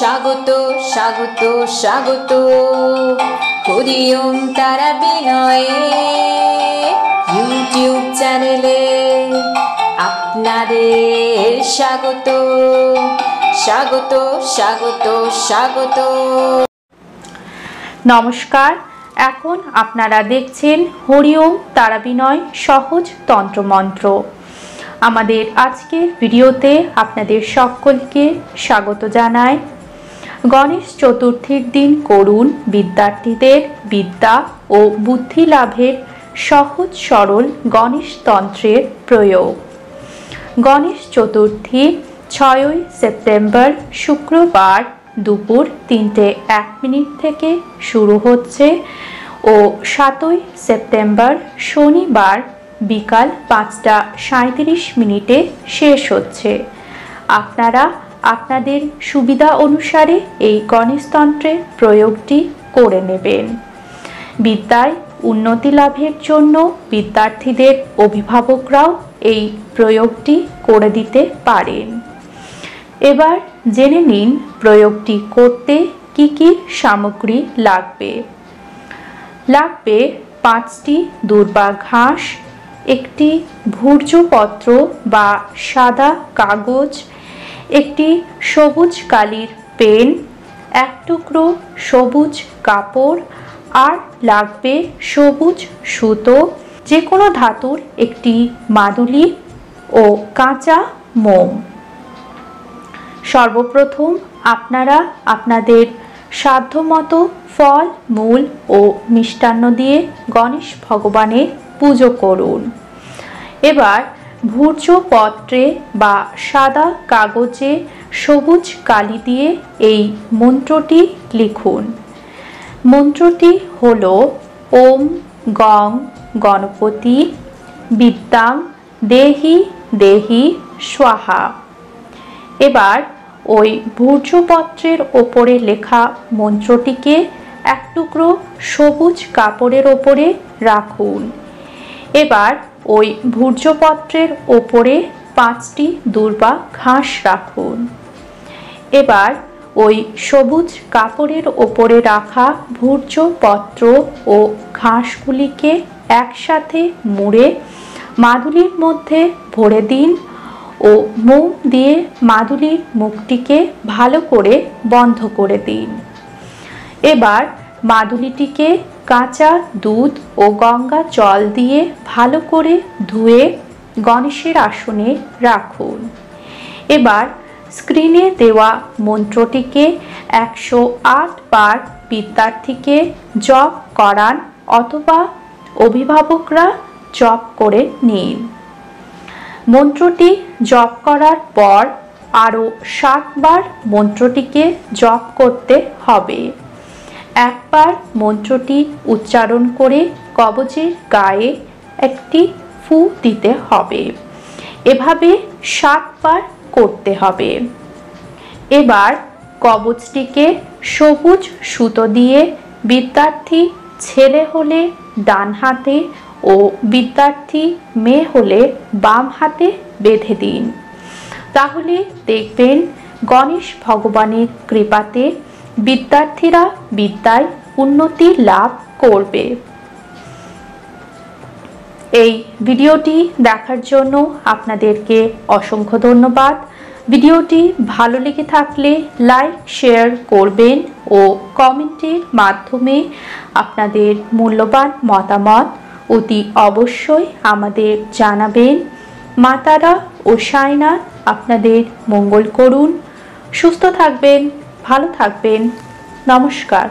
স্বাগত স্বাগত স্বাগত হরি ওম তারা বিনয়ে ইউটিউব চ্যানেলে আপনাদের স্বাগত স্বাগত স্বাগত স্বাগত। নমস্কার, এখন আপনারা দেখছেন হরি ওম তারা বিনয় সহজ তন্ত্রমন্ত্র। আমাদের আজকের ভিডিওতে আপনাদের সকলকে স্বাগত জানাই। গণেশ চতুর্থীর দিন করুন বিদ্যার্থীদের বিদ্যা ও বুদ্ধি লাভের সহজ সরল গণেশ তন্ত্রের প্রয়োগ। গণেশ চতুর্থী 6ই সেপ্টেম্বর শুক্রবার দুপুর 3:01 থেকে শুরু হচ্ছে ও 7ই সেপ্টেম্বর শনিবার বিকাল 5:37 শেষ হচ্ছে। আপনারা আপনাদের সুবিধা অনুসারে এই গণেশতন্ত্রের প্রয়োগটি করে নেবেন। বিদ্যায় উন্নতি লাভের জন্য বিদ্যার্থীদের অভিভাবকরাও এই প্রয়োগটি করে দিতে পারেন। এবার জেনে নিন প্রয়োগটি করতে কি কি সামগ্রী লাগবে। 5টি দূর্বা ঘাস, একটি ভূর্জপত্র বা সাদা কাগজ, একটি সবুজ কালির পেন, এক টুকরো সবুজ কাপড়, আর লাগবে সবুজ সুতো, যে কোনো ধাতুর একটি মাদুলি ও কাঁচা মোম। সর্বপ্রথম আপনারা আপনাদের সাধ্যমতো ফল, মূল ও মিষ্টান্ন দিয়ে গণেশ ভগবানের পুজো করুন। এবার ভূর্জপত্রে বা সাদা কাগজে সবুজ কালি দিয়ে এই মন্ত্রটি লিখুন। মন্ত্রটি হল ওম গং গণপতি বিদ্যাং দেহি দেহি স্বাহা। এবার ওই ভূর্জপত্রের ওপরে লেখা মন্ত্রটিকে এক টুকরো সবুজ কাপড়ের ওপরে রাখুন। এবার ওই ভূর্জপত্রের ওপরে 5টি দূর্বা ঘাস রাখুন। এবার ওই সবুজ কাপড়ের ওপরে রাখা ভূর্জপত্র ও ঘাসগুলিকে একসাথে মুড়ে মাদুলির মধ্যে ভরে দিন ও মোম দিয়ে মাদুলির মুখটিকে ভালো করে বন্ধ করে দিন। এবার মাদুলিটিকে কাঁচা দুধ ও গঙ্গা জল দিয়ে ভালো করে ধুয়ে গণেশের আসনে রাখুন। এবার স্ক্রিনে দেওয়া মন্ত্রটিকে 108 বার বিদ্যার্থীকে জপ করান অথবা অভিভাবকরা জপ করে নিন। মন্ত্রটি জপ করার পর আরও 7 বার মন্ত্রটিকে জপ করতে হবে। একবার মন্ত্রটি উচ্চারণ করে কবচের গায়ে একটি ফু দিতে হবে। এভাবে 7 বার করতে হবে। এবার কবচটিকে সবুজ সুতো দিয়ে বিদ্যার্থী ছেলে হলে ডান হাতে ও বিদ্যার্থী মেয়ে হলে বাম হাতে বেঁধে দিন। তাহলে দেখবেন গণেশ ভগবানের কৃপাতে বিদ্যার্থীরা বিদ্যায় উন্নতি লাভ করবে। এই ভিডিওটি দেখার জন্য আপনাদেরকে অসংখ্য ধন্যবাদ। ভিডিওটি ভালো লেগে থাকলে লাইক শেয়ার করবেন ও কমেন্টের মাধ্যমে আপনাদের মূল্যবান মতামত অতি অবশ্যই আমাদের জানাবেন। মা তারা ও সাইনাথ আপনাদের মঙ্গল করুন। সুস্থ থাকবেন, ভালো থাকবেন। নমস্কার।